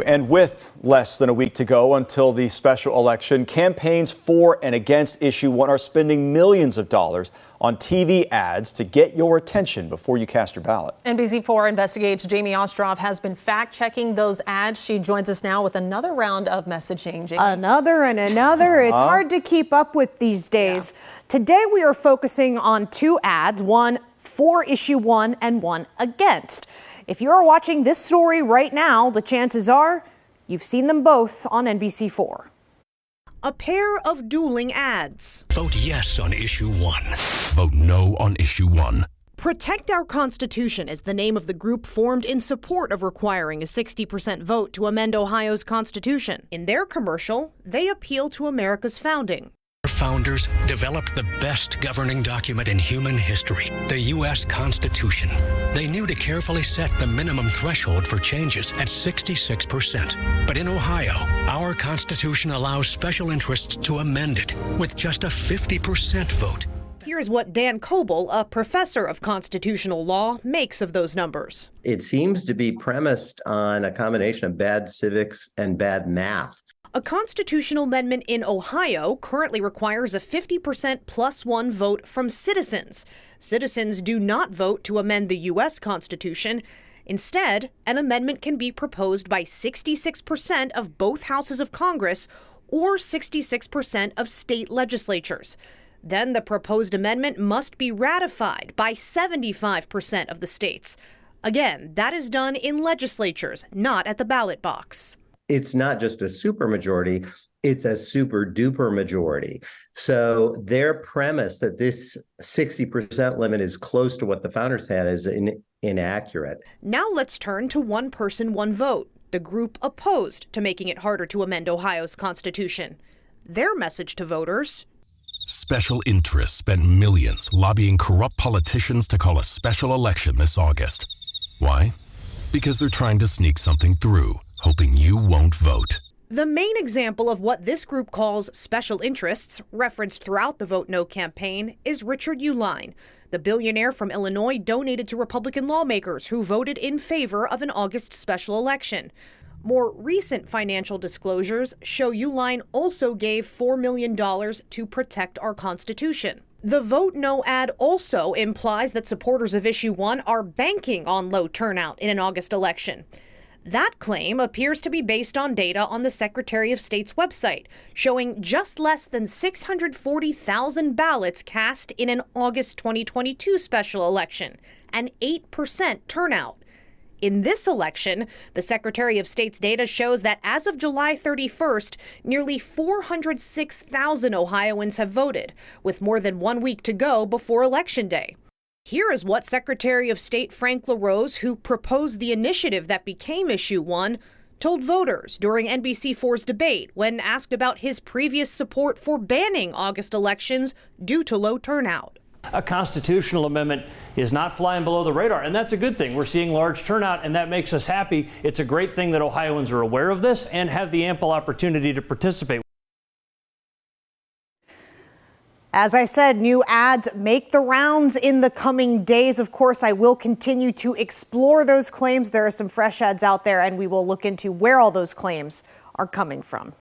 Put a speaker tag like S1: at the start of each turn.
S1: And with less than a week to go until the special election, campaigns for and against Issue 1 are spending millions of dollars on TV ads to get your attention before you cast your ballot.
S2: NBC4 Investigates Jamie Ostroff has been fact-checking those ads. She joins us now with another round of messaging. Jamie.
S3: Another and another. It's hard to keep up with these days. Yeah. Today we are focusing on two ads, one for Issue 1 and one against. If you're watching this story right now, the chances are you've seen them both on NBC4.
S4: A pair of dueling ads.
S5: Vote yes on Issue 1. Vote no on Issue 1.
S4: Protect Our Constitution is the name of the group formed in support of requiring a 60% vote to amend Ohio's Constitution. In their commercial, they appeal to America's founding.
S5: Our founders developed the best governing document in human history, the U.S. Constitution. They knew to carefully set the minimum threshold for changes at 66%. But in Ohio, our Constitution allows special interests to amend it with just a 50% vote.
S4: Here's what Dan Coble, a professor of constitutional law, makes of those numbers.
S6: It seems to be premised on a combination of bad civics and bad math.
S4: A constitutional amendment in Ohio currently requires a 50% plus one vote from citizens. Citizens do not vote to amend the U.S. Constitution. Instead, an amendment can be proposed by 66% of both houses of Congress or 66% of state legislatures. Then the proposed amendment must be ratified by 75% of the states. Again, that is done in legislatures, not at the ballot box.
S6: It's not just a supermajority, it's a super duper majority. So their premise that this 60% limit is close to what the founders had is inaccurate.
S4: Now let's turn to one person, one vote, the group opposed to making it harder to amend Ohio's Constitution. Their message to voters:
S5: Special interests spent millions lobbying corrupt politicians to call a special election this August. Why? Because they're trying to sneak something through, hoping you won't vote.
S4: The main example of what this group calls special interests, referenced throughout the Vote No campaign, is Richard Uihlein. The billionaire from Illinois donated to Republican lawmakers who voted in favor of an August special election. More recent financial disclosures show Uihlein also gave $4 million to protect our Constitution. The Vote No ad also implies that supporters of Issue 1 are banking on low turnout in an August election. That claim appears to be based on data on the Secretary of State's website, showing just less than 640,000 ballots cast in an August 2022 special election, an 8% turnout. In this election, the Secretary of State's data shows that as of July 31st, nearly 406,000 Ohioans have voted, with more than 1 week to go before Election Day. Here is what Secretary of State Frank LaRose, who proposed the initiative that became Issue 1, told voters during NBC4's debate when asked about his previous support for banning August elections due to low turnout.
S7: A constitutional amendment is not flying below the radar, and that's a good thing. We're seeing large turnout, and that makes us happy. It's a great thing that Ohioans are aware of this and have the ample opportunity to participate.
S3: As I said, new ads make the rounds in the coming days. Of course, I will continue to explore those claims. There are some fresh ads out there, and we will look into where all those claims are coming from.